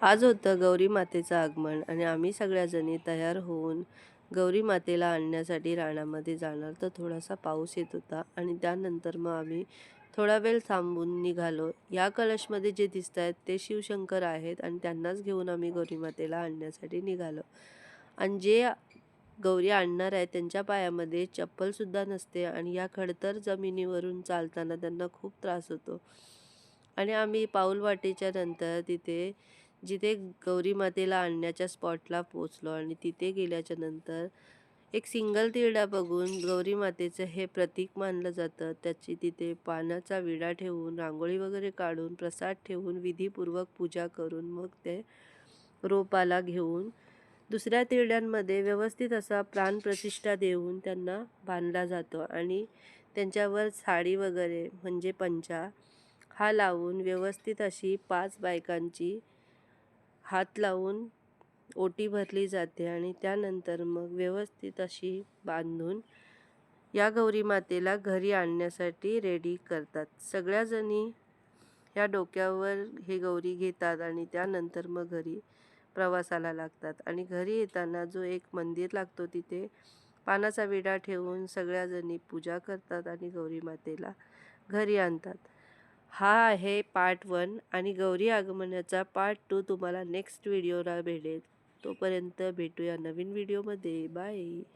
आज होतं गौरी मातेचं आगमन आणि आम्ही सगळ्याजणी तयार होऊन गौरी मातेला आणण्यासाठी रानामध्ये जाणार. तर थोडासा पाऊस येत होता आणि त्यानंतर मग आम्ही थोडा वेळ थांबून निघालो. या कलशमध्ये जे दिसत आहेत ते शिवशंकर आहेत आणि त्यांनाच घेऊन आम्ही गौरी मातेला आणण्यासाठी निघालो. आणि जे गौरी आणणार आहेत त्यांच्या पायामध्ये चप्पलसुद्धा नसते आणि या खडतर जमिनीवरून चालताना त्यांना खूप त्रास होतो. आणि आम्ही पाऊलवाटेच्या नंतर जिथे गौरी मातेला आणण्याच्या स्पॉटला पोचलो आणि तिथे गेल्याच्या नंतर एक सिंगल तिरडा बघून गौरी मातेचं हे प्रतीक मानलं जातं. त्याची तिथे पानाचा विडा ठेवून, रांगोळी वगैरे काढून, प्रसाद ठेवून, विधीपूर्वक पूजा करून मग ते रोपाला घेऊन दुसऱ्या तिरड्यांमध्ये व्यवस्थित असा प्राणप्रतिष्ठा देऊन त्यांना बांधला जातो आणि त्यांच्यावर साडी वगैरे म्हणजे पंचा हा लावून व्यवस्थित अशी 5 बायकांची हात लावून ओटी भरली जाते आणि त्यानंतर मग व्यवस्थित अशी बांधून या गौरी मातेला घरी आणण्यासाठी रेडी करतात. सगळ्याजणी या डोक्यावर हे गौरी घेतात आणि त्यानंतर मग घरी प्रवासाला लागतात. आणि घरी येताना जो एक मंदिर लागतो तिथे पानाचा विडा ठेवून सगळ्याजणी पूजा करतात आणि गौरी मातेला घरी आणतात. हा आहे पार्ट 1 आणि गौरी आगमनाचा पार्ट 2 तुम्हाला नेक्स्ट व्हिडिओला भेटेल. तोपर्यंत भेटूया नवीन व्हिडिओमध्ये. बाय.